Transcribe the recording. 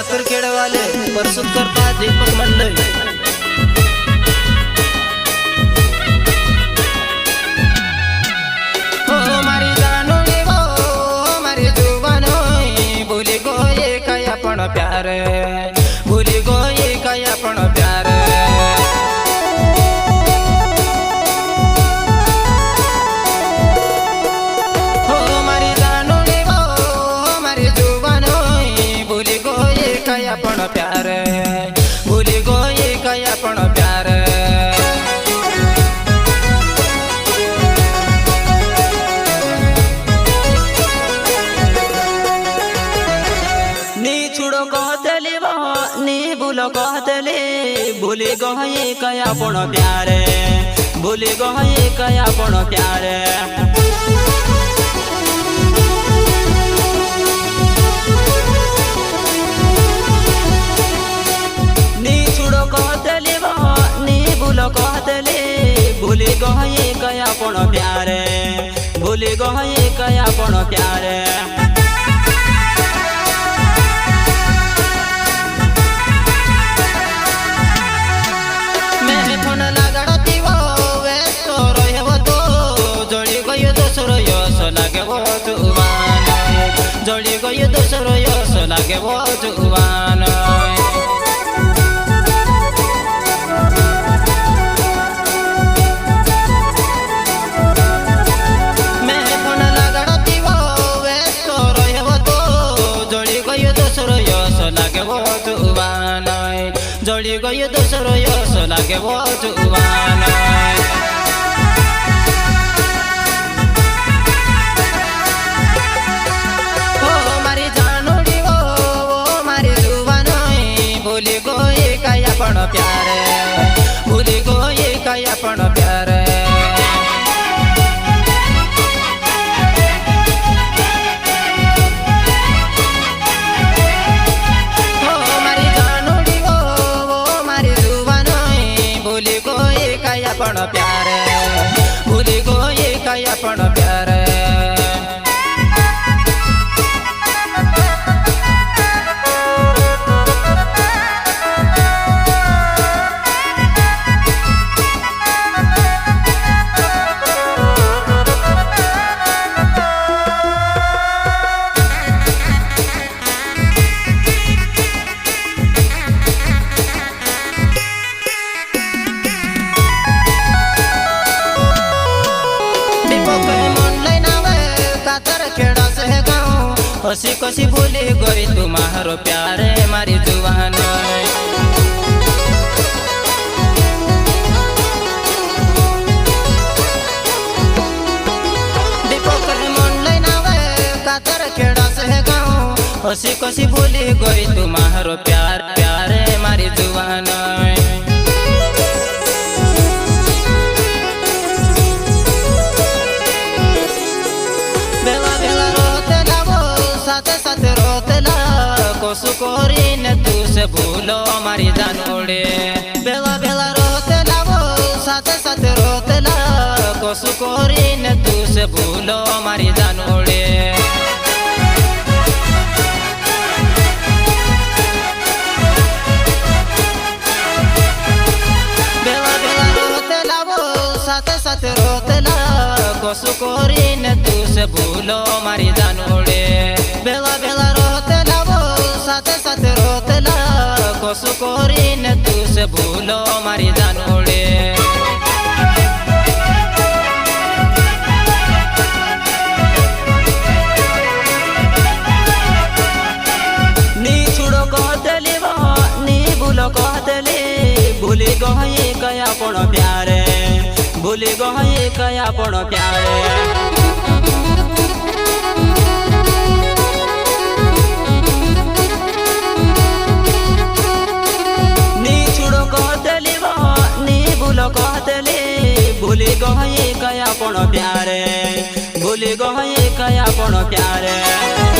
साखर खेड़वाले प्रस्तुत करता दीपक मंडल। प्यार भूली गई कई अपन प्यार हो मारी जानू गो मारी जुबान भूली गई कई अपन प्यार भूली गई कई अपन प्यार कहतले भूली गए कया पण प्यार भूली गए कया पण प्यार नी छुड़ो कहतले नी भूलो कहतले भूली गए कया पण प्यार भूली गए कया पण प्यार जड़ी गयो दोसरो यस लागे वो जुबान मैं फोन लगाड़ती वो व्यस्त रहे तो जड़ी गयो दोसरो यस लागे वो जुबान जड़ी गयो दोसरो यस लागे वो जुबान प्यार भूली गई कई अपन प्यार हो मारी जानू गो मारी जुबान भूली गई कई अपन प्यार भूली गई कई अपन प्यार हसी कसी बोले गई तुम्हारो प्यार मारी जुबान दीपक मन लेना कातर खेड़ा से गाँव हसी कसी बोले गई तुम्हारो प्यार प्यार मारी जुबान कोसु कोरी न तू से भूलो मारी जानोड़े बेला बेला रोते लावो साथे साथे रोते ला कोसु कोरी न तू से भूलो मारी जानोड़े बेला बेला रोते लावो साथे साथे रोते ला कोसु कोरी न तू से भूलो मारी जानोड़े बेला बेला रोते लावो साथे साथे रोते ला कोसु कोरी न तू से भूलो मारी जानोड़े नी छुड़ो कहतले नी भूलो कहतले भूली गए कया पण प्यार भूली गए कया पण प्यार कहतले भूली गए कया पण प्यार भूली गए कया पण प्यार।